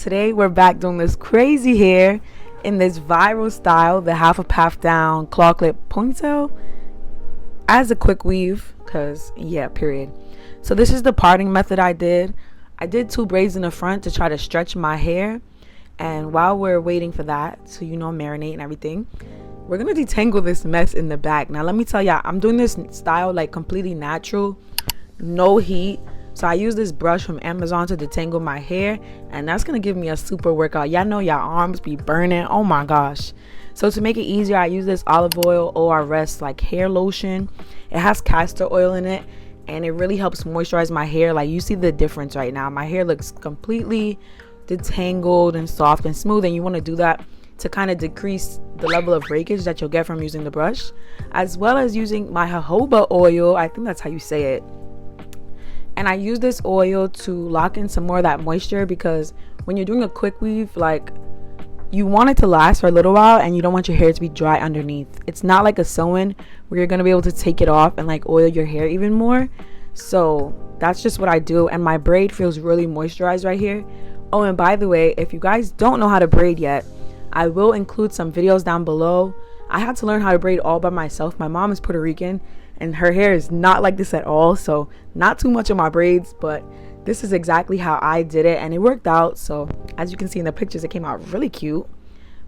Today we're back doing this crazy hair in this viral style, the half up half down claw clip ponytail as a quick weave, cause yeah, period. So this is the parting method I did. I did 2 braids in the front to try to stretch my hair, and while we're waiting for that to marinate and everything, we're gonna detangle this mess in the back. Now let me tell y'all, I'm doing this style like completely natural, no heat. So I use this brush from Amazon to detangle my hair, and that's gonna give me a super workout. Y'all know y'all arms be burning, oh my gosh. So to make it easier, I use this olive oil ORS like hair lotion. It has castor oil in it, and it really helps moisturize my hair. Like, you see the difference right now. My hair looks completely detangled and soft and smooth, and you want to do that to kind of decrease the level of breakage that you'll get from using the brush, as well as using my jojoba oil. I think that's how you say it. And I use this oil to lock in some more of that moisture, because when you're doing a quick weave, like, you want it to last for a little while and you don't want your hair to be dry underneath. It's not like a sew-in where you're going to be able to take it off and like oil your hair even more. So that's just what I do, and my braid feels really moisturized right here. Oh, and by the way, if you guys don't know how to braid yet, I will include some videos down below. I had to learn how to braid all by myself. My mom is Puerto Rican and her hair is not like this at all, so not too much of my braids, but this is exactly how I did it, and it worked out. So as you can see in the pictures, it came out really cute.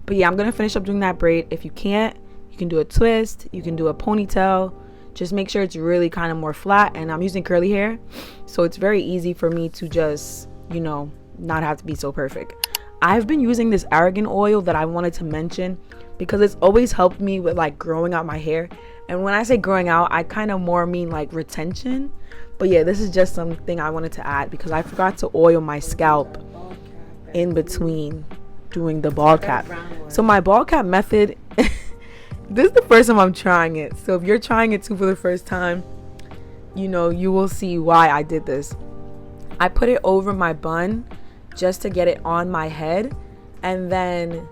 But yeah, I'm gonna finish up doing that braid. If you can't, you can do a twist, you can do a ponytail. Just make sure it's really kind of more flat, and I'm using curly hair, so it's very easy for me to just not have to be so perfect. I've been using this Argan oil that I wanted to mention because it's always helped me with like growing out my hair. And when I say growing out, I kind of more mean like retention. But yeah, this is just something I wanted to add because I forgot to oil my scalp in between doing the ball cap. So my ball cap method, this is the first time I'm trying it. So if you're trying it too for the first time, you will see why I did this. I put it over my bun just to get it on my head, and then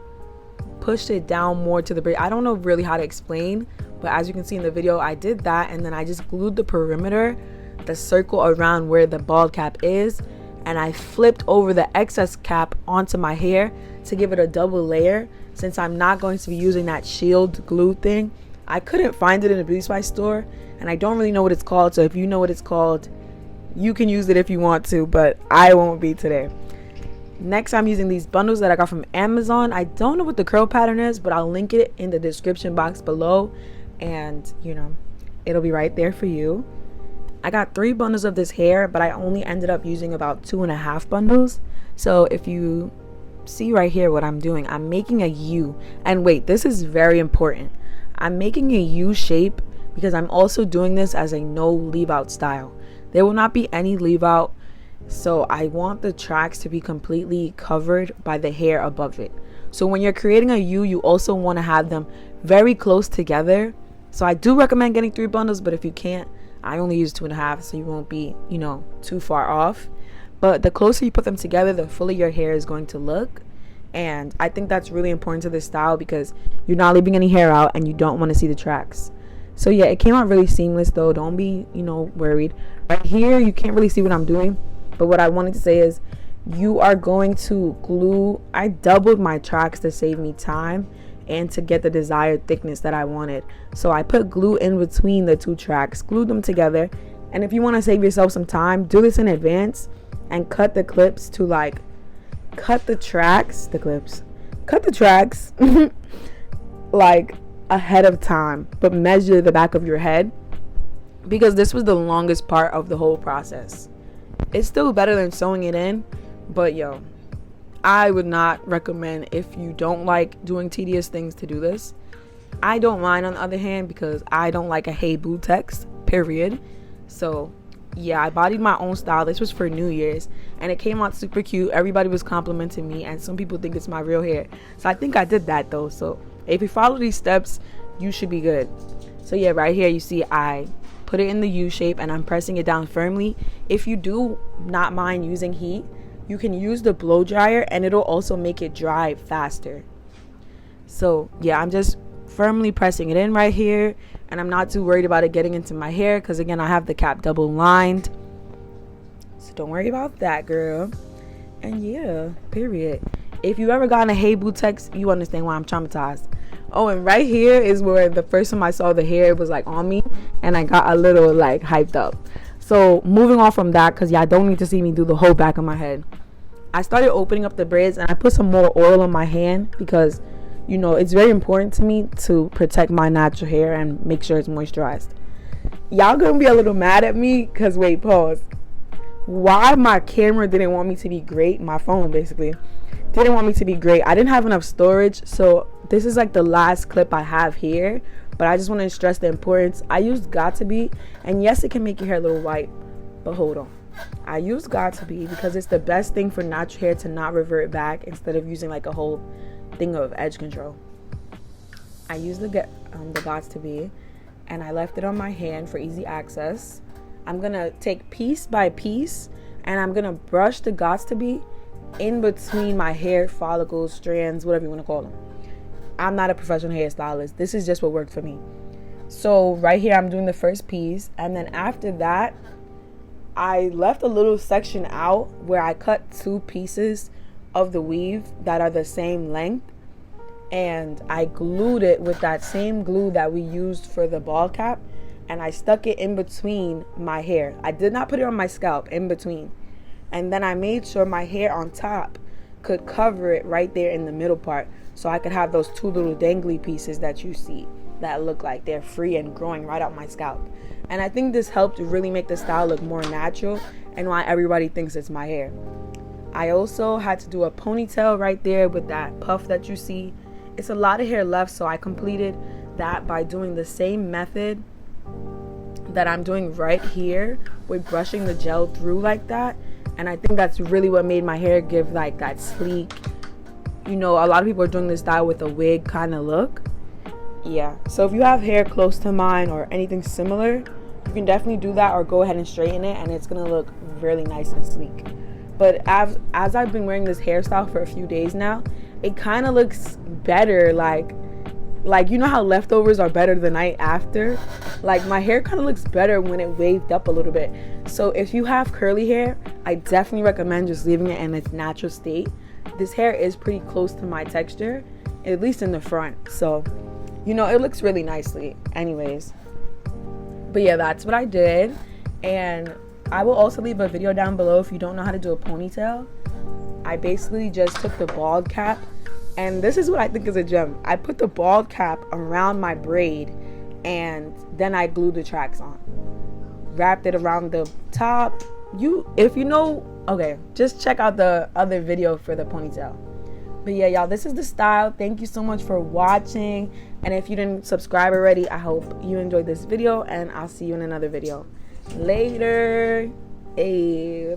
pushed it down more to the braid. I don't know really how to explain, but as you can see in the video, I did that, and then I just glued the perimeter, the circle around where the bald cap is, and I flipped over the excess cap onto my hair to give it a double layer, since I'm not going to be using that shield glue thing. I couldn't find it in a beauty supply store, and I don't really know what it's called, so if you know what it's called, you can use it if you want to, but I won't be today. Next, I'm using these bundles that I got from Amazon. I don't know what the curl pattern is, but I'll link it in the description box below, and it'll be right there for you. I got 3 bundles of this hair, but I only ended up using about 2.5 bundles. So if you see right here what I'm doing, I'm making a U. And wait, this is very important. I'm making a U shape because I'm also doing this as a no leave out style. There will not be any leave out. So I want the tracks to be completely covered by the hair above it. So when you're creating a U, you also want to have them very close together. So I do recommend getting 3 bundles, but if you can't, I only use 2.5, so you won't be, too far off. But the closer you put them together, the fuller your hair is going to look. And I think that's really important to this style because you're not leaving any hair out and you don't want to see the tracks. So yeah, it came out really seamless though. Don't be, worried. Right here, you can't really see what I'm doing. But what I wanted to say is you are going to glue. I doubled my tracks to save me time and to get the desired thickness that I wanted. So I put glue in between the 2 tracks, glued them together. And if you want to save yourself some time, do this in advance and cut the clips to cut the tracks like ahead of time, but measure the back of your head, because this was the longest part of the whole process. It's still better than sewing it in, but I would not recommend, if you don't like doing tedious things, to do this. I don't mind, on the other hand, because I don't like a hey boo text, period. So yeah, I bodied my own style. This was for New Year's, and it came out super cute. Everybody was complimenting me, and some people think it's my real hair. So I think I did that though. So if you follow these steps, you should be good. So yeah, right here you see I put it in the U shape and I'm pressing it down firmly. If you do not mind using heat, you can use the blow dryer and it'll also make it dry faster. So yeah, I'm just firmly pressing it in right here, and I'm not too worried about it getting into my hair because again, I have the cap double lined, so don't worry about that, girl. And yeah, period. If you ever gotten a hey boo text, you understand why I'm traumatized. Oh, and right here is where the first time I saw the hair, it was like on me, and I got a little like hyped up. So moving on from that, because y'all don't need to see me do the whole back of my head, I started opening up the braids, and I put some more oil on my hand because, you know, it's very important to me to protect my natural hair and make sure it's moisturized. Y'all gonna be a little mad at me because, wait, pause. Why my camera didn't want me to be great, my phone basically didn't want me to be great. I didn't have enough storage, so this is like the last clip I have here, but I just want to stress the importance. I used Got2b, and yes, it can make your hair a little white, but hold on. I use Got2b because it's the best thing for natural hair to not revert back instead of using like a whole thing of edge control. I used the Got2b, and I left it on my hand for easy access. I'm gonna take piece by piece, and I'm gonna brush the Got2b in between my hair follicles, strands, whatever you want to call them. I'm not a professional hairstylist. This is just what worked for me. So right here, I'm doing the first piece, and then after that, I left a little section out where I cut 2 pieces of the weave that are the same length, and I glued it with that same glue that we used for the ball cap, and I stuck it in between my hair. I did not put it on my scalp, in between. And then I made sure my hair on top could cover it right there in the middle part, so I could have those 2 little dangly pieces that you see that look like they're free and growing right out my scalp. And I think this helped really make the style look more natural and why everybody thinks it's my hair. I also had to do a ponytail right there with that puff that you see. It's a lot of hair left, so I completed that by doing the same method that I'm doing right here with brushing the gel through like that. And I think that's really what made my hair give like that sleek, you know, a lot of people are doing this style with a wig kind of look. Yeah, so if you have hair close to mine or anything similar, you can definitely do that, or go ahead and straighten it, and it's gonna look really nice and sleek. But as I've been wearing this hairstyle for a few days now, it kind of looks better, like you know how leftovers are better the night after? Like my hair kind of looks better when it waved up a little bit. So if you have curly hair, I definitely recommend just leaving it in its natural state. This hair is pretty close to my texture, at least in the front. So, you know, it looks really nicely anyways. But yeah, that's what I did. And I will also leave a video down below if you don't know how to do a ponytail. I basically just took the bald cap, and this is what I think is a gem. I put the bald cap around my braid, and then I glued the tracks on. Wrapped it around the top. If you know, okay, just check out the other video for the ponytail. But yeah, y'all, this is the style. Thank you so much for watching. And if you didn't subscribe already, I hope you enjoyed this video, and I'll see you in another video. Later. Hey.